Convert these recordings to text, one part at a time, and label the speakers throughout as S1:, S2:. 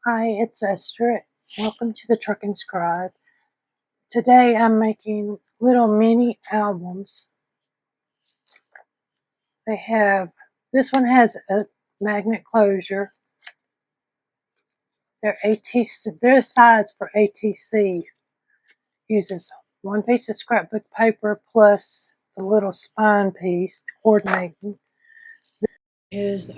S1: Hi, it's Esther. Welcome to the Truck and Scribe. Today I'm making little mini albums. This one has a magnet closure. They're ATC, they're size for ATC. Uses one piece of scrapbook paper plus the little spine piece coordinating. Is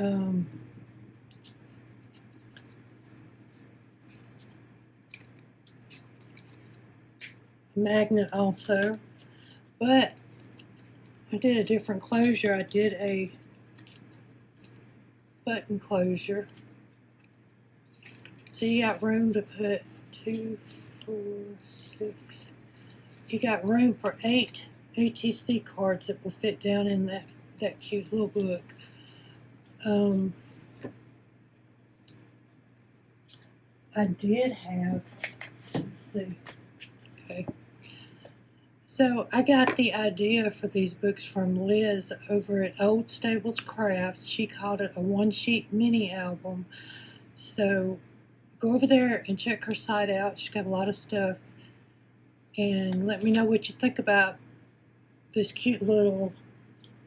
S1: magnet also, but I did a different closure. I did a button closure. So you got room to put 2, 4, 6. You got room for 8 ATC cards that will fit down in that cute little book. I did have, let's see, okay. So I got the idea for these books from Liz over at Old Stables Crafts. She called it a one-sheet mini album. So go over there and check her site out. She's got a lot of stuff. And let me know what you think about this cute little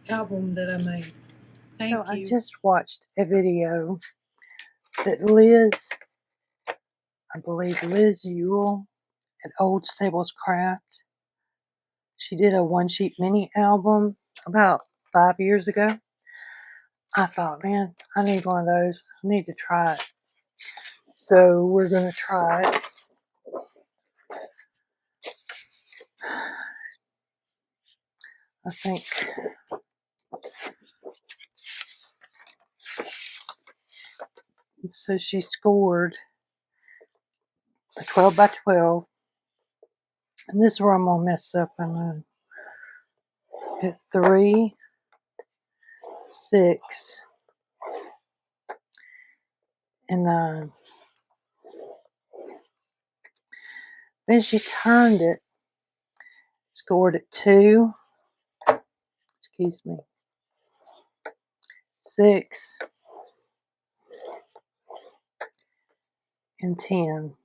S1: album that I made. Thank you. I just watched a video that Liz, I believe Liz Ewell at Old Stables Craft, she did a one-sheet mini album about 5 years ago. I thought, man, I need one of those. I need to try it. So we're going to try it. I think so. She scored a 12 by 12, and this is where I'm gonna mess up. I'm gonna hit 3, 6, and 9. Then she turned it, scored at 2, excuse me, 6, and 10.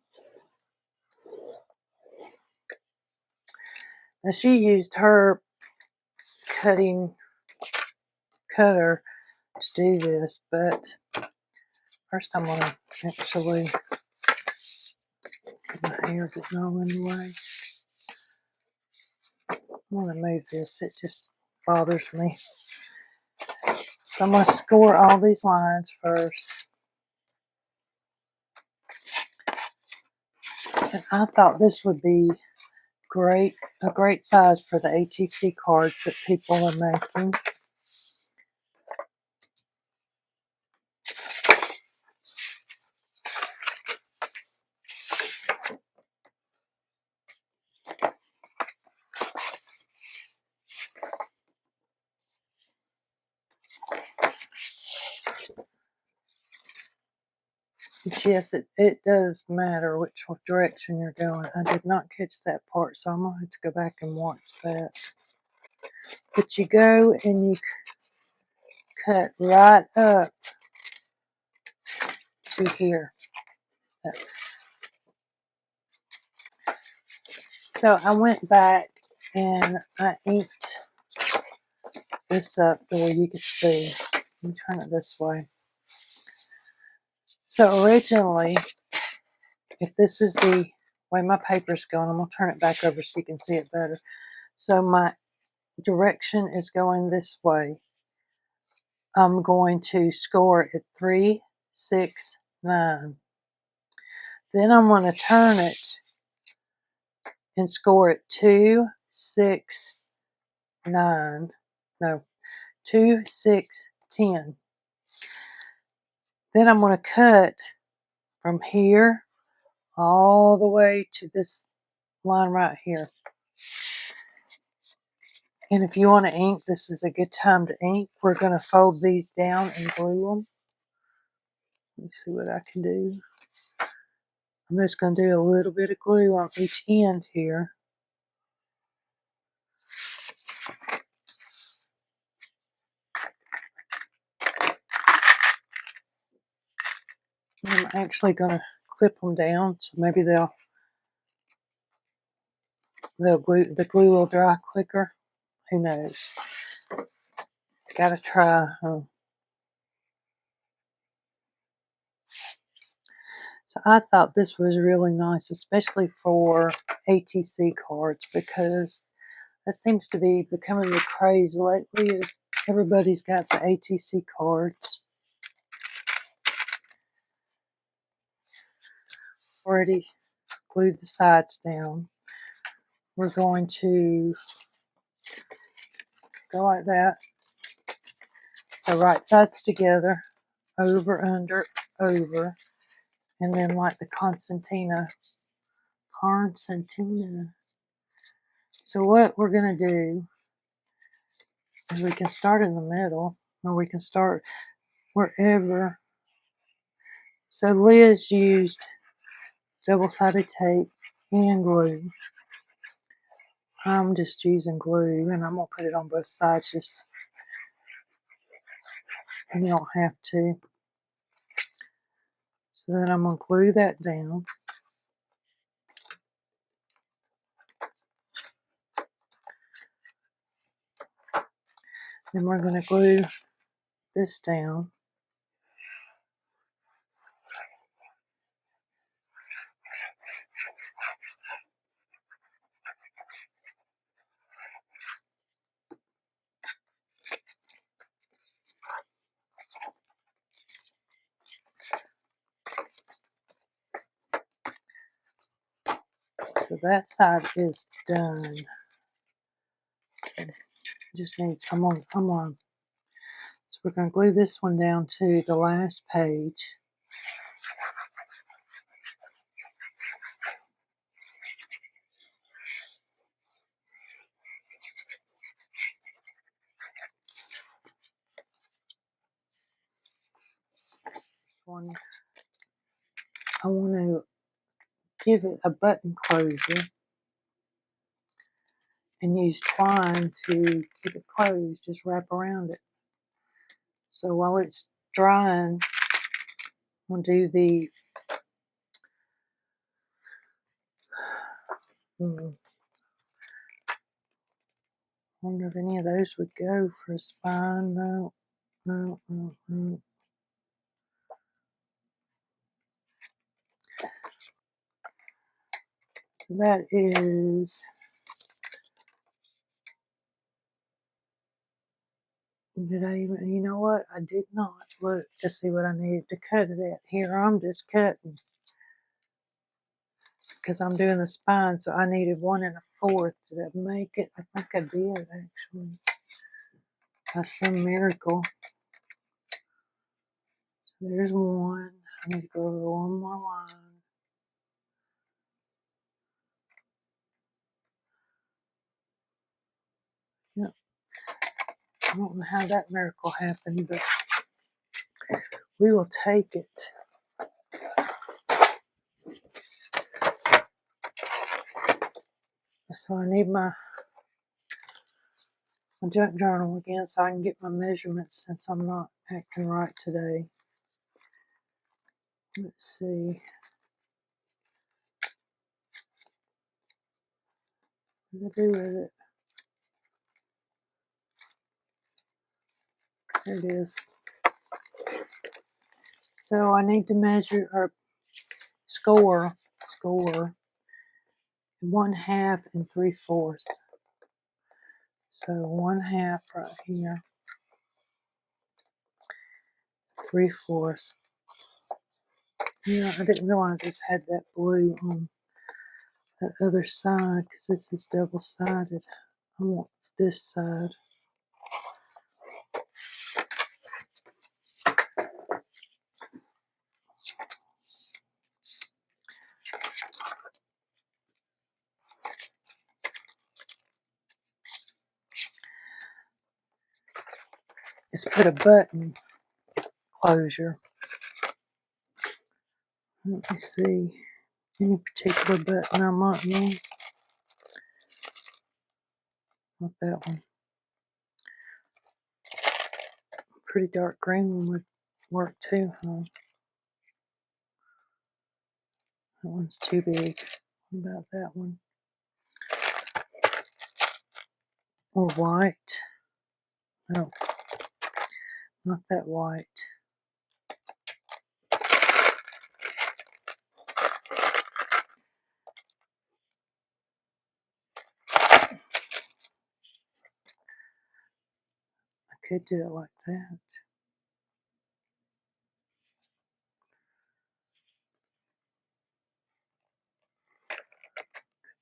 S1: Now she used her cutter to do this, but first I'm going to actually get my hair getting all in the way. I want to move this, it just bothers me. So I'm going to score all these lines first. And I thought this would be a great size for the ATC cards that people are making. Yes, it does matter which direction you're going. I did not catch that part, so I'm going to have to go back and watch that. But you go and you cut right up to here. So I went back and I inked this up the way you could see. Let me turn it this way. So originally, if this is the way my paper's going, I'm going to turn it back over so you can see it better. So my direction is going this way. I'm going to score at 3, 6, 9. Then I'm going to turn it and score at 2, 6, 9. No, 2, 6, 10. Then I'm going to cut from here all the way to this line right here. And if you want to ink, this is a good time to ink. We're going to fold these down and glue them. Let me see what I can do. I'm just going to do a little bit of glue on each end here. I'm actually going to clip them down, so maybe the glue will dry quicker. Who knows? Gotta try. So I thought this was really nice, especially for ATC cards, because that seems to be becoming the craze lately. Is everybody's got the ATC cards. Already glued the sides down. We're going to go like that. So right sides together, over, under, over, and then like the concertina. So what we're going to do is we can start in the middle, or we can start wherever. So Liz used double-sided tape and glue. I'm just using glue, and I'm going to put it on both sides, just, and you don't have to. So then I'm going to glue that down. Then we're going to glue this down. So that side is done. Just needs, I'm on. So we're going to glue this one down to the last page. I want to give it a button closure and use twine to keep it closed. Just wrap around it. So while it's drying, we'll do the wonder if any of those would go for a spine. No. So that is, did I even, you know what? I did not look to see what I needed to cut it at. Here, I'm just cutting because I'm doing the spine, so I needed 1 1/4. Did I make it? I think I did, actually. By some miracle. So there's one. I need to go over one more line. Yep. I don't know how that miracle happened, but we will take it. So I need my junk journal again so I can get my measurements since I'm not acting right today. Let's see. What did I do with it? There it is. So I need to measure or score 1/2 and 3/4. So 1/2 right here, 3/4. Yeah, I didn't realize this had that blue on that other side because this is double-sided. I want this side. Let's put a button closure. Let me see. Any particular button I might need? Not that one. Pretty dark green one would work too, huh? That one's too big. What about that one? Or white? No, not that white. I could do it like that.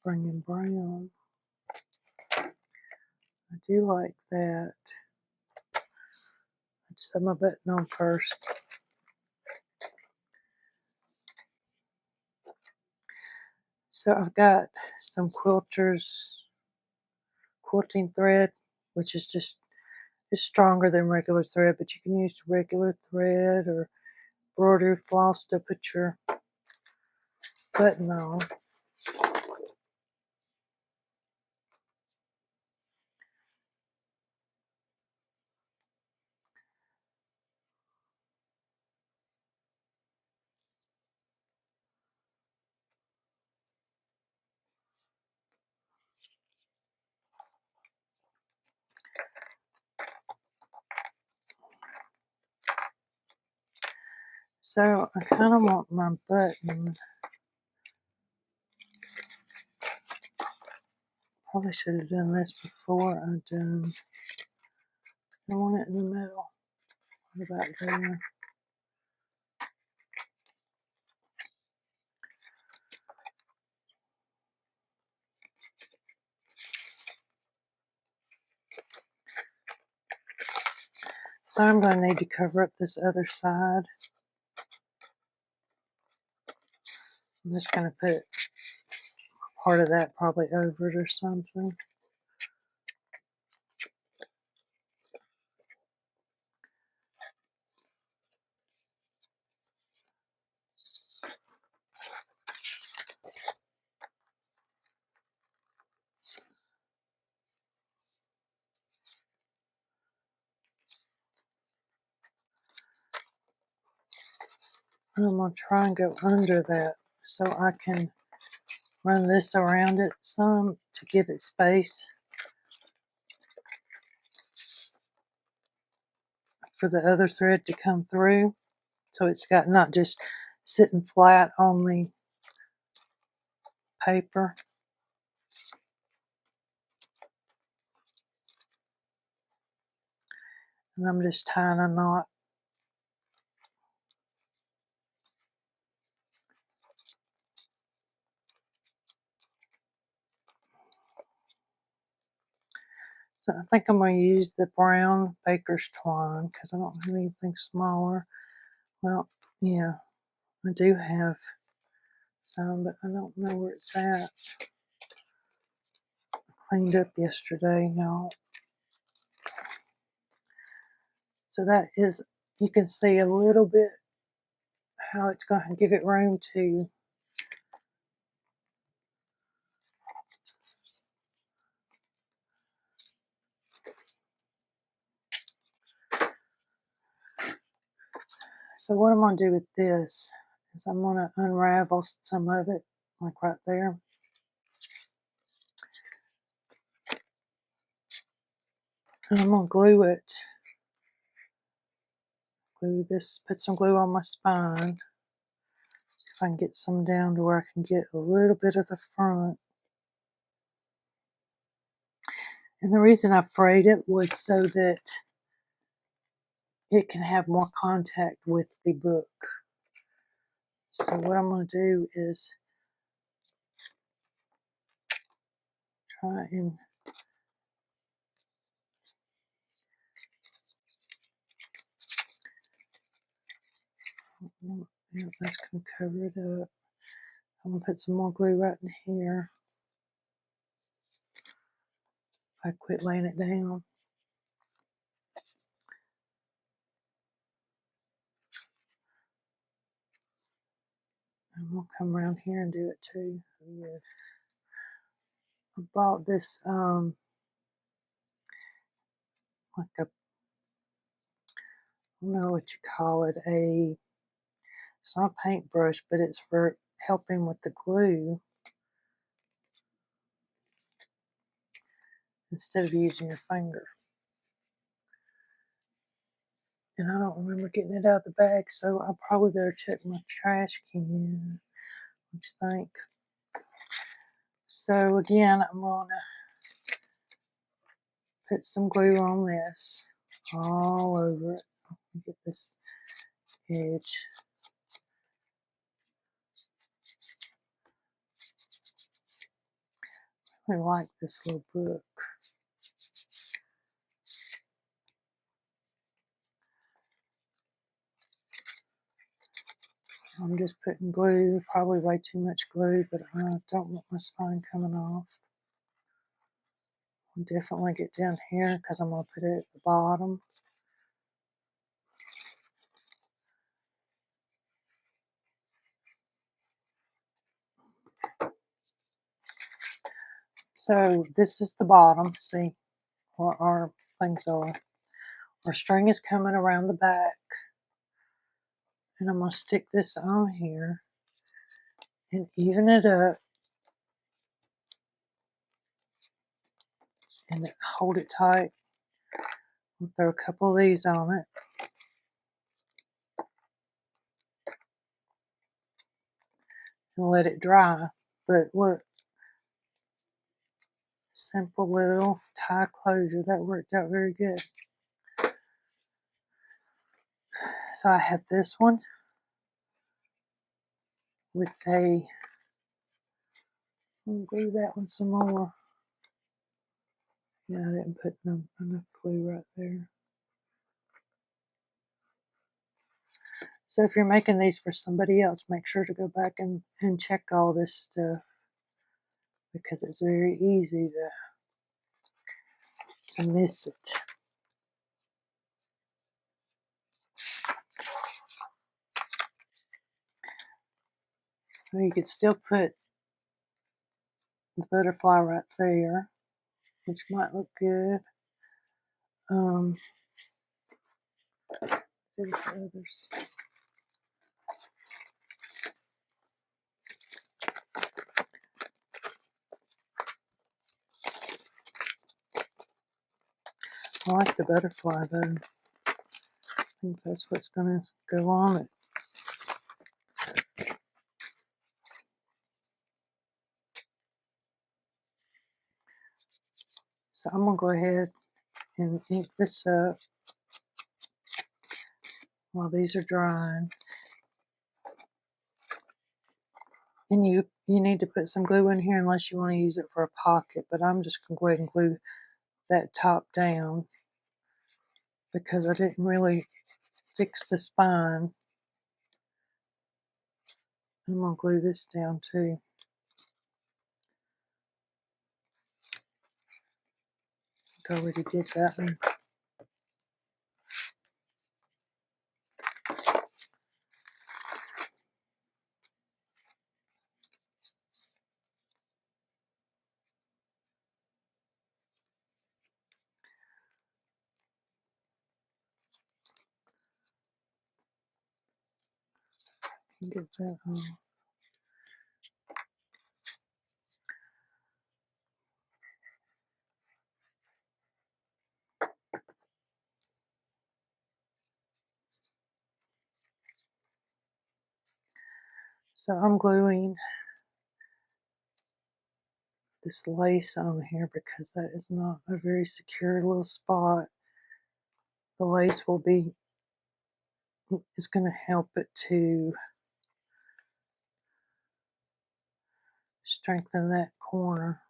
S1: Bring in brown. I do like that. I just have my button on first. So I've got some quilting thread, which is just, it's stronger than regular thread, but you can use regular thread or embroidery floss to put your button on. So I kind of want my button. Probably should have done this before I done. I want it in the middle. What about there? So I'm going to need to cover up this other side. I'm just going to put part of that probably over it or something. And I'm going to try and go under that so I can run this around it some to give it space for the other thread to come through. So it's got not just sitting flat on the paper. And I'm just tying a knot. So I think I'm going to use the brown baker's twine because I don't have anything smaller. Well, yeah, I do have some, but I don't know where it's at. I cleaned up yesterday, y'all. So that is, you can see a little bit how it's going to give it room to So what I'm going to do with this is I'm going to unravel some of it, like right there. And I'm going to glue it. Glue this, put some glue on my spine. If I can get some down to where I can get a little bit of the front. And the reason I frayed it was so that it can have more contact with the book. So what I'm going to do is try and yeah, that's going to cover it up. I'm going to put some more glue right in here. If I quit laying it down. And we'll come around here and do it too. Yeah. I bought this like a, I don't know what you call it, it's not a paintbrush, but it's for helping with the glue instead of using your finger. And I don't remember getting it out of the bag, so I'll probably better check my trash can. What you think? So again, I'm going to put some glue on this all over it. Get this edge. I like this little book. I'm just putting glue, probably way too much glue, but I don't want my spine coming off. I'll definitely get down here because I'm going to put it at the bottom. So this is the bottom, see, where our things are. Our string is coming around the back. And I'm going to stick this on here and even it up and hold it tight. I'll throw a couple of these on it. And let it dry. But look, simple little tie closure. That worked out very good. So I have this one with a, I'll glue that one some more. Yeah, I didn't put enough glue right there. So if you're making these for somebody else, make sure to go back and check all this stuff because it's very easy to miss it. So you could still put the butterfly right there, which might look good. There's the others. I like the butterfly though. I think that's what's going to go on it. So I'm going to go ahead and ink this up while these are drying. And you need to put some glue in here unless you want to use it for a pocket. But I'm just going to go ahead and glue that top down because I didn't really fix the spine. I'm going to glue this down too. I already did that one. Get that on. So I'm gluing this lace on here because that is not a very secure little spot. The lace will be, is going to help it to strengthen that corner.